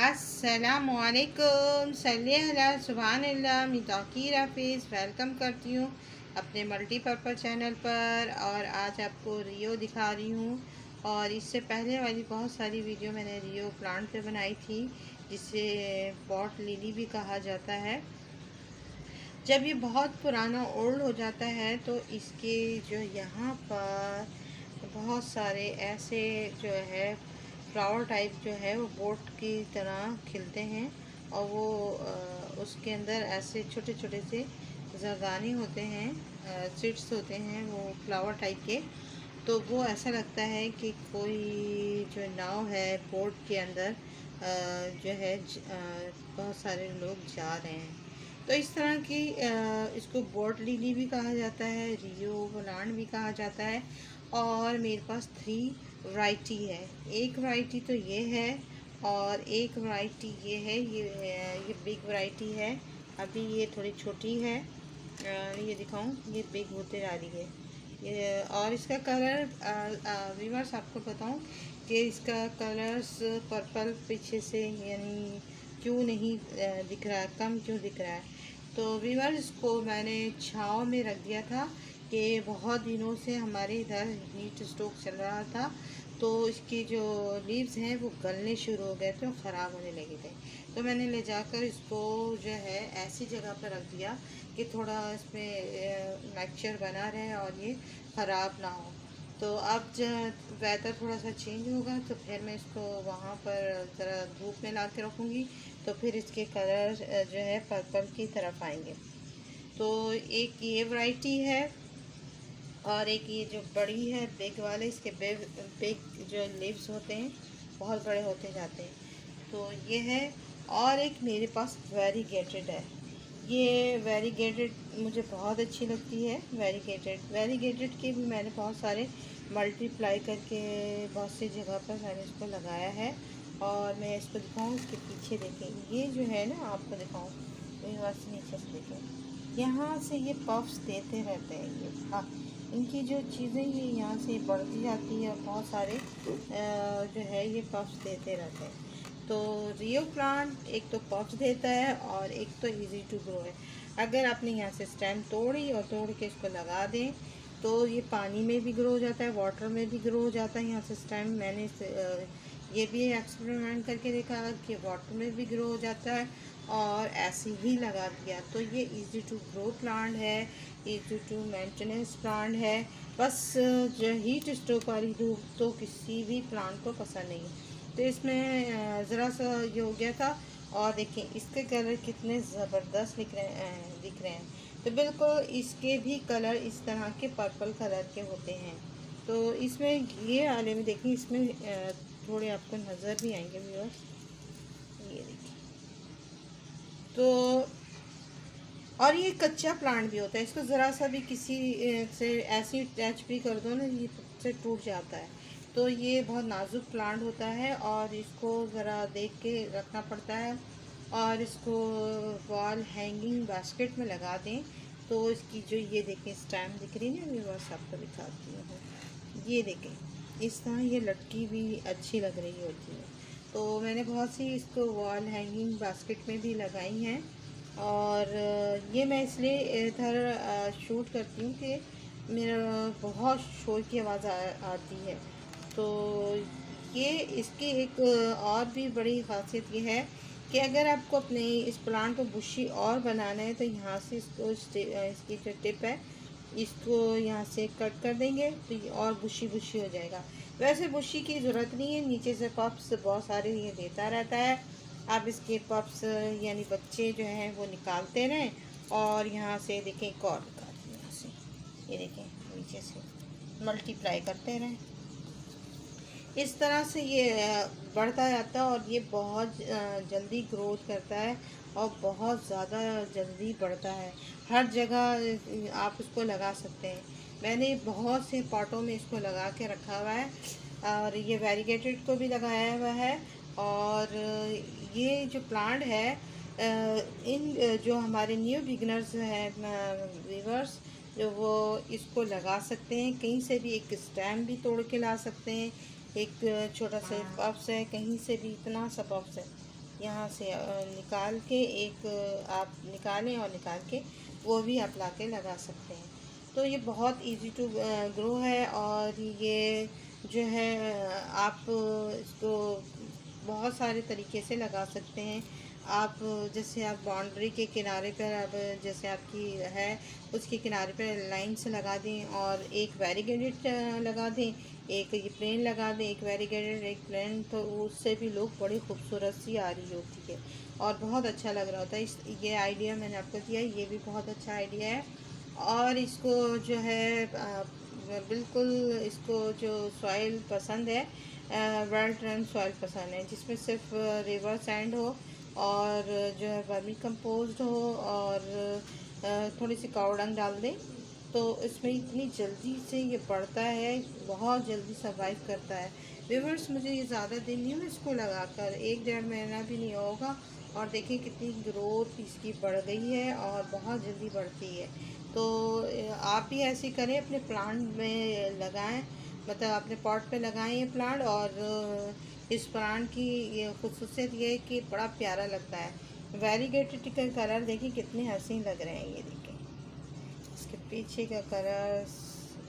अस्सलामुअलैकुम सल्ली अला सुभानअल्लाह मैं तौकीर हाफिज़ वेलकम करती हूँ अपने मल्टीपर्पज़ चैनल पर। और आज आपको रियो दिखा रही हूँ। और इससे पहले वाली बहुत सारी वीडियो मैंने रियो प्लांट पे बनाई थी, जिसे पॉट लिली भी कहा जाता है। जब ये बहुत पुराना ओल्ड हो जाता है तो इसके जो यहाँ पर बहुत सारे ऐसे जो है फ्लावर टाइप जो है वो बोट की तरह खिलते हैं। और वो उसके अंदर ऐसे छोटे छोटे से जरदानी होते हैं, सीड्स होते हैं वो फ्लावर टाइप के। तो वो ऐसा लगता है कि कोई जो नाव है बोट के अंदर जो है बहुत सारे लोग जा रहे हैं। तो इस तरह की इसको बोट लिली भी कहा जाता है, रियो प्लांट भी कहा जाता है। और मेरे पास 3 वैरायटी है। एक वैरायटी तो ये है और एक वैरायटी ये है। ये बिग वैरायटी है। अभी ये थोड़ी छोटी है। ये दिखाऊं, ये बिग होते जा रही है ये। और इसका कलर व्यूअर्स आपको बताऊं कि इसका कलर्स पर्पल पीछे से यानी क्यों नहीं दिख रहा है, कम क्यों दिख रहा है। तो व्यूअर्स इसको मैंने छाँव में रख दिया था कि बहुत दिनों से हमारे इधर हीट स्ट्रोक चल रहा था, तो इसकी जो लीव्स हैं वो गलने शुरू हो गए थे और ख़राब होने लगे थे। तो मैंने ले जाकर इसको जो है ऐसी जगह पर रख दिया कि थोड़ा इसमें मॉइस्चर बना रहे और ये ख़राब ना हो। तो अब जब वेदर थोड़ा सा चेंज होगा तो फिर मैं इसको वहाँ पर ज़रा धूप में ला के रखूँगी, तो फिर इसके कलर जो है पर्पल की तरफ आएंगे। तो एक ये वैरायटी है और एक ये जो बड़ी है बिग वाले, इसके बिग जो लीव्स होते हैं बहुत बड़े होते जाते हैं, तो ये है। और एक मेरे पास वेरीगेटेड है। ये वेरीगेटेड मुझे बहुत अच्छी लगती है। वेरीगेटेड के भी मैंने बहुत सारे मल्टीप्लाई करके बहुत सी जगह पर मैंने इसको लगाया है। और मैं इसको दिखाऊँ, इसके पीछे देखें, ये जो है ना आपको दिखाऊँ, वहाँ से नीचे से देखें, यहाँ से ये पफ्स देते रहते हैं। ये हाँ, इनकी जो चीज़ें ये यहाँ से बढ़ती जाती है और बहुत सारे जो है ये पफ्स देते रहते हैं। तो रियो प्लांट एक तो पफ्स देता है और एक तो इजी टू ग्रो है। अगर आपने यहाँ से स्टेम तोड़ी और तोड़ के इसको लगा दें तो ये पानी में भी ग्रो हो जाता है, वाटर में भी ग्रो हो जाता है। यहाँ से स्टेम मैंने ये भी एक्सपेरिमेंट करके देखा कि वाटर में भी ग्रो हो जाता है और ऐसे ही लगा दिया। तो ये इजी टू ग्रो प्लांट है, इजी टू मेंटेनेंस प्लांट है। बस जो हीट स्ट्रोक वाली धूप तो किसी भी प्लांट को पसंद नहीं है। तो इसमें ज़रा सा ये हो गया था। और देखें इसके कलर कितने ज़बरदस्त दिख रहे हैं। तो बिल्कुल इसके भी कलर इस तरह के पर्पल कलर के होते हैं। तो इसमें ये वाले में देखिए, इसमें थोड़े आपको नज़र भी आएंगे व्यूअर्स, ये देखिए। तो और ये कच्चा प्लांट भी होता है, इसको ज़रा सा भी किसी से ऐसी टच भी कर दो ना, ये से टूट जाता है। तो ये बहुत नाजुक प्लांट होता है और इसको ज़रा देख के रखना पड़ता है। और इसको वॉल हैंगिंग बास्केट में लगा दें तो इसकी जो ये देखें स्टैम्प दिख रही है ना, मैं बस आपको दिखाती हूँ। ये देखें इस तरह ये लटकी भी अच्छी लग रही होती है। तो मैंने बहुत सी इसको वॉल हैंगिंग बास्केट में भी लगाई हैं। और ये मैं इसलिए इधर शूट करती हूँ कि मेरा बहुत शोर की आवाज़ आती है। तो ये इसकी एक और भी बड़ी ख़ासियत ये है कि अगर आपको अपने इस प्लांट को बुशी और बनाना है तो यहाँ से इसको इसकी जो टिप है इसको यहाँ से कट कर देंगे तो ये और बुशी बुशी हो जाएगा। वैसे बुशी की ज़रूरत नहीं है, नीचे से पफ्स बहुत सारे ये देता रहता है। आप इसके पफ्स यानी बच्चे जो हैं वो निकालते रहें। और यहाँ से देखें एक और निकालते हैं, यहाँ से ये देखें नीचे से मल्टीप्लाई करते रहें। इस तरह से ये बढ़ता जाता है और ये बहुत जल्दी ग्रोथ करता है और बहुत ज़्यादा जल्दी बढ़ता है। हर जगह आप इसको लगा सकते हैं। मैंने बहुत से पॉटों में इसको लगा के रखा हुआ है और ये वेरीगेटेड को भी लगाया हुआ है। और ये जो प्लांट है इन जो हमारे न्यू बिगनर्स हैं वीवर्स, जो वो इसको लगा सकते हैं। कहीं से भी एक स्टेम भी तोड़ के ला सकते हैं। एक छोटा सा पफ्स है, कहीं से भी इतना सा पफ्स है यहाँ से निकाल के एक आप निकालें और निकाल के वो भी आप लाके लगा सकते हैं। तो ये बहुत इजी टू ग्रो है और ये जो है आप इसको बहुत सारे तरीके से लगा सकते हैं। आप जैसे आप बाउंड्री के किनारे पर अब जैसे आपकी है उसके किनारे पर लाइन से लगा दें और एक वेरीगेटेड लगा दें, एक ये प्लेन लगा दें, एक वेरीगेटेड एक प्लेन, तो उससे भी लोग बड़ी खूबसूरत सी आ रही होती है और बहुत अच्छा लग रहा होता है। इस ये आइडिया मैंने आपको दिया, ये भी बहुत अच्छा आइडिया है। और इसको जो है बिल्कुल इसको जो सॉइल पसंद है, वेल ट्रेन सॉइल पसंद है जिसमें सिर्फ रिवर सैंड हो और जो है वर्मी कंपोस्ट हो और थोड़ी सी काव डंग डाल दें, तो इसमें इतनी जल्दी से ये बढ़ता है, बहुत जल्दी सर्वाइव करता है। व्यूअर्स मुझे ये ज़्यादा दिन नहीं हुआ इसको लगाकर, 1-1.5 महीना भी नहीं होगा और देखिए कितनी ग्रोथ इसकी बढ़ गई है और बहुत जल्दी बढ़ती है। तो आप भी ऐसे करें, अपने प्लांट में लगाएं, मतलब अपने पॉट पे लगाएं ये प्लांट। और इस प्लांट की ये खूसियत ये है कि बड़ा प्यारा लगता है। वेरीगेटेड का कलर देखिए कितने हसीन लग रहे हैं, ये देखिए इसके पीछे का कलर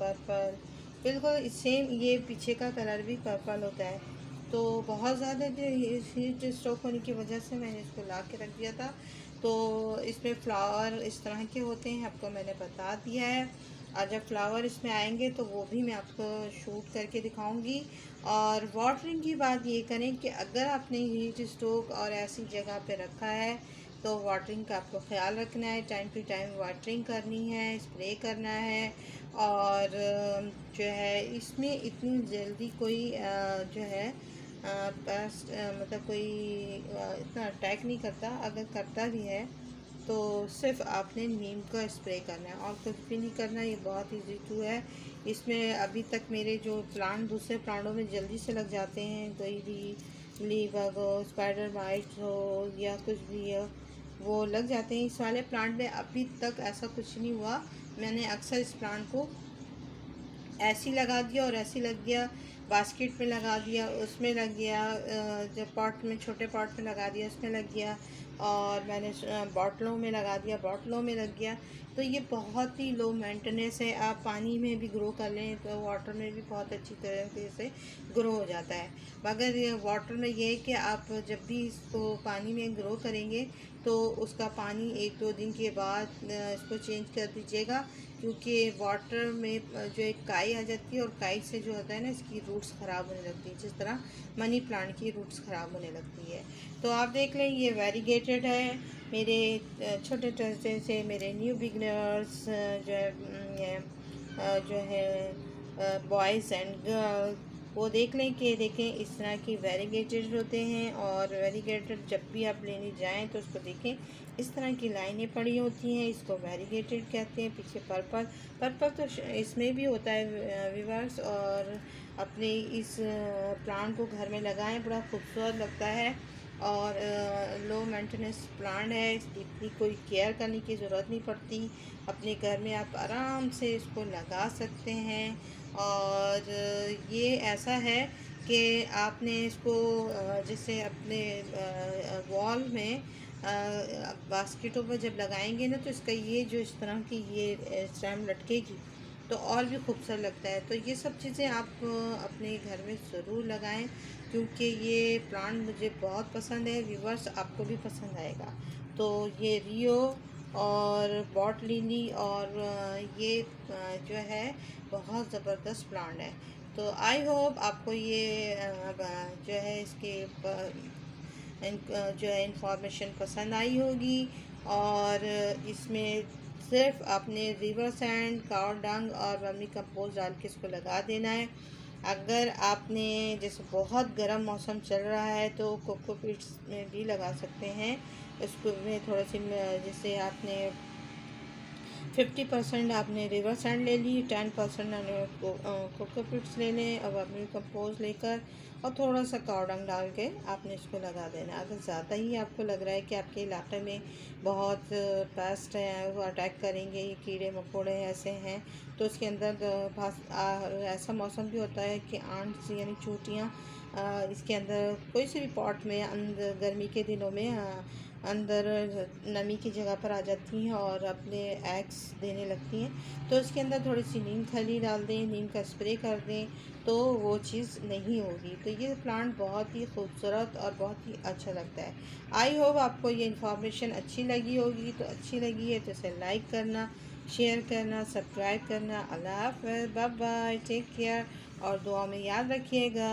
पर्पल, बिल्कुल सेम ये पीछे का कलर भी पर्पल होता है। तो बहुत ज़्यादा जो हीट स्ट्रोक होने की वजह से मैंने इसको ला के रख दिया था। तो इसमें फ्लावर इस तरह के होते हैं, आपको मैंने बता दिया है। और जब फ्लावर इसमें आएंगे तो वो भी मैं आपको शूट करके दिखाऊंगी। और वाटरिंग की बात ये करें कि अगर आपने हीट स्ट्रोक और ऐसी जगह पे रखा है तो वाटरिंग का आपको ख्याल रखना है, टाइम टू टाइम वाटरिंग करनी है, स्प्रे करना है। और जो है इसमें इतनी जल्दी कोई जो है पेस्ट मतलब कोई इतना अटैक नहीं करता, अगर करता भी है तो सिर्फ आपने नीम का स्प्रे करना है और कुछ भी नहीं करना। ये बहुत ईजी टू है। इसमें अभी तक मेरे जो प्लांट दूसरे प्लांटों में जल्दी से लग जाते हैं, कोई भी लीबग हो, स्पाइडर माइट हो या कुछ भी हो, वो लग जाते हैं। इस वाले प्लांट में अभी तक ऐसा कुछ नहीं हुआ। मैंने अक्सर इस प्लांट को ऐसे ही लगा दिया और ऐसे ही लग गया, बास्केट में लगा दिया उसमें लग गया, जब पॉट में छोटे पॉट में लगा दिया उसमें लग गया, और मैंने बॉटलों में लगा दिया बॉटलों में लग गया। तो ये बहुत ही लो मेंटेनेंस है। आप पानी में भी ग्रो कर लें तो वाटर में भी बहुत अच्छी तरीके से ग्रो हो जाता है। मगर ये वाटर में ये है कि आप जब भी इसको पानी में ग्रो करेंगे तो उसका पानी 1-2 दिन के बाद इसको चेंज कर दीजिएगा, क्योंकि वाटर में जो एक काई आ जाती है और काई से जो होता है ना, इसकी रूट्स ख़राब होने लगती है, जिस तरह मनी प्लांट की रूट्स ख़राब होने लगती है। तो आप देख लें ये वेरीगेटेड है। मेरे छोटे छोटे से मेरे न्यू बिगनर्स जो है बॉयज़ एंड गर्ल, वो देख लें कि देखें इस तरह की वेरीगेटेड होते हैं। और वेरीगेटेड जब भी आप लेने जाएं तो उसको देखें, इस तरह की लाइनें पड़ी होती हैं, इसको वेरीगेटेड कहते हैं। पीछे पर्पल पर्पल तो इसमें भी होता है व्यूअर्स। और अपने इस प्लांट को घर में लगाएं, बड़ा खूबसूरत लगता है और लो मेंटेनेंस प्लांट है, इसकी इतनी कोई केयर करने की ज़रूरत नहीं पड़ती। अपने घर में आप आराम से इसको लगा सकते हैं। और ये ऐसा है कि आपने इसको जैसे अपने वॉल में बास्केटों पर जब लगाएंगे ना, तो इसका ये जो इस तरह की ये स्टेम लटकेगी तो और भी खूबसूरत लगता है। तो ये सब चीज़ें आप अपने घर में ज़रूर लगाएं, क्योंकि ये प्लांट मुझे बहुत पसंद है। व्यूवर्स आपको भी पसंद आएगा। तो ये रियो और बॉट लिली और ये जो है बहुत ज़बरदस्त प्लांट है। तो आई होप आपको ये जो है इसके जो है इंफॉर्मेशन पसंद आई होगी। और इसमें सिर्फ आपने रिवर सैंड, काव डंग और वर्मी कंपोस्ट डाल के इसको लगा देना है। अगर आपने जैसे बहुत गर्म मौसम चल रहा है तो कोकोपीट्स में भी लगा सकते हैं। उसको में थोड़ा सी जैसे आपने 50% आपने रिवर सैंड ले ली, 10% कोकोपीट्स ले लें और वर्मी कंपोस्ट लेकर और थोड़ा सा कावडंग डाल के आपने इसको लगा देना। अगर ज़्यादा ही आपको लग रहा है कि आपके इलाके में बहुत पेस्ट हैं, वो अटैक करेंगे, ये कीड़े मकोड़े ऐसे हैं, तो उसके अंदर ऐसा मौसम भी होता है कि आंट्स यानी चूंटियाँ इसके अंदर कोई से भी पॉट में अंदर गर्मी के दिनों में अंदर नमी की जगह पर आ जाती हैं और अपने एग्स देने लगती हैं। तो इसके अंदर थोड़ी सी नीम खली डाल दें, नीम का स्प्रे कर दें तो वो चीज़ नहीं होगी। तो ये प्लांट बहुत ही खूबसूरत और बहुत ही अच्छा लगता है। आई होप आपको ये इन्फॉर्मेशन अच्छी लगी होगी। तो अच्छी लगी है तो इसे लाइक करना, शेयर करना, सब्सक्राइब करना। अल्लाह हाफ़िज़, बाय बाय, टेक केयर और दुआ में याद रखिएगा।